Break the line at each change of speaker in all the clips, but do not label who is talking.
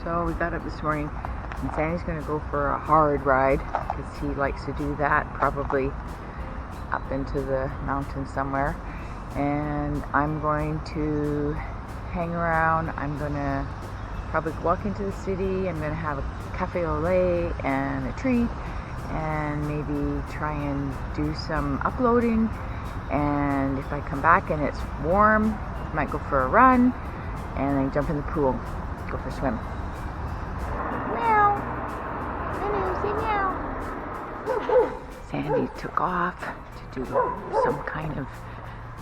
So we got up this morning and Sandy's going to go for a hard ride because he likes to do that, probably up into the mountains somewhere. And I'm going to hang around. I'm going to probably walk into the city. I'm going to have a cafe au lait and a treat and maybe try and do some uploading. And if I come back and it's warm, I might go for a run and then jump in the pool, go for a swim. Meow. Hello, say meow. Sandy took off to do some kind of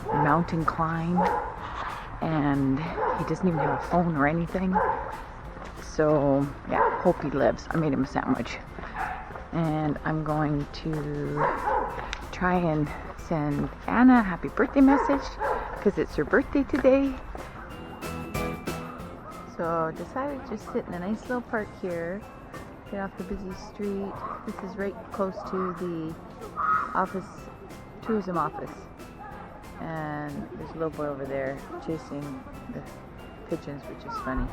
mountain climb, and he doesn't even have a phone or anything. So yeah, hope he lives. I made him a sandwich, and I'm going to try and send Anna a happy birthday message because it's her birthday today. So decided to just sit in a nice little park here, get off the busy street. This is right close to the office, tourism office. And there's a little boy over there chasing the pigeons, which is funny.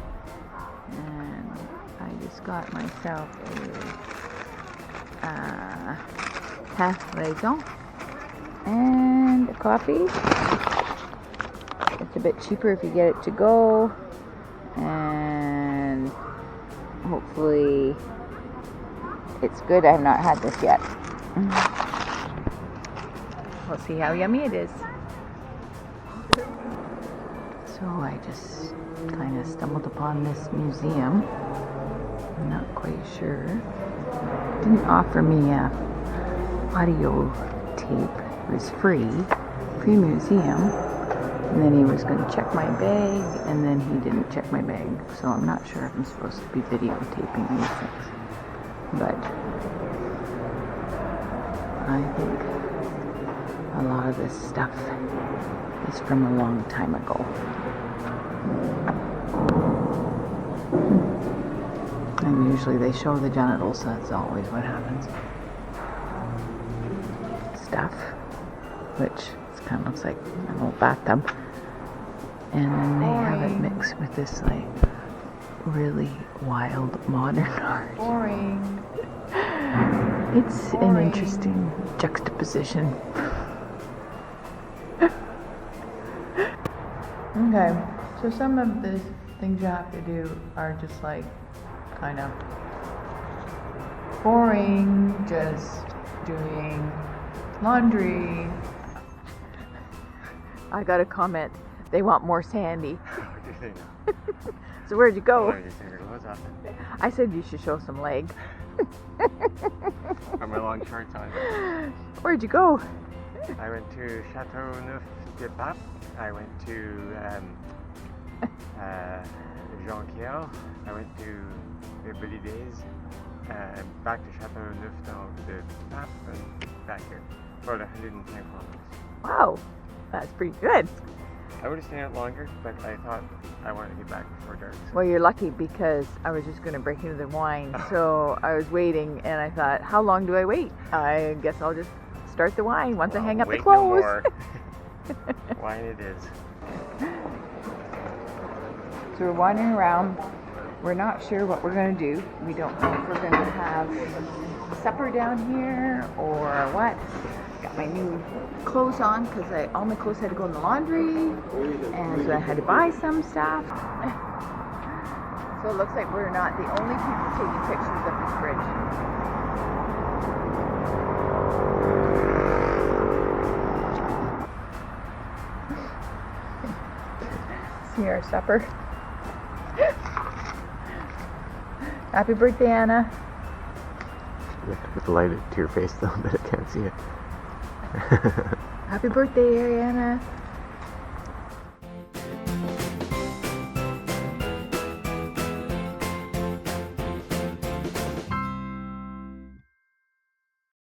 And I just got myself a pain raisin and a coffee. It's a bit cheaper if you get it to go. And hopefully it's good. I have not had this yet. We'll see how yummy it is. So I just kind of stumbled upon this museum. I'm not quite sure. Didn't offer me a audio tape. It was free museum. And then he was going to check my bag, and then he didn't check my bag. So I'm not sure if I'm supposed to be videotaping these things. But I think a lot of this stuff is from a long time ago. And usually they show the genitals, so that's always what happens. Stuff, which kind of looks like an old bathtub. And then they have it mixed with this like really wild modern art.
Boring.
It's an interesting juxtaposition.
Okay, so some of the things you have to do are just like kind of boring, just doing laundry.
I got a comment. They want more Sandy.
What do you think now?
So where'd you go?
Oh, you take your clothes off.
I said you should show some leg.
Got my long shorts on.
Where'd you go?
I went to Châteauneuf-du-Pape. I went to Jonquière. I went to the Belides. Back to Châteauneuf-du-Pape and back here. About 110 kilometers.
Wow, that's pretty good.
I would have stayed out longer, but I thought I wanted to get back before dark. So.
Well, you're lucky because I was just going to break into the wine. So I was waiting and I thought, how long do I wait? I guess I'll just start the wine once I hang up the clothes.
No more. Wine it is.
So we're wandering around. We're not sure what we're going to do. We don't know if we're going to have supper down here or what. Got my new clothes on because all my clothes had to go in the laundry, and so I had to buy some stuff. So it looks like we're not the only people taking pictures of this bridge. See our supper. Happy birthday, Anna.
You have to put the light to your face though, but I can't see it.
Happy birthday, Ariana.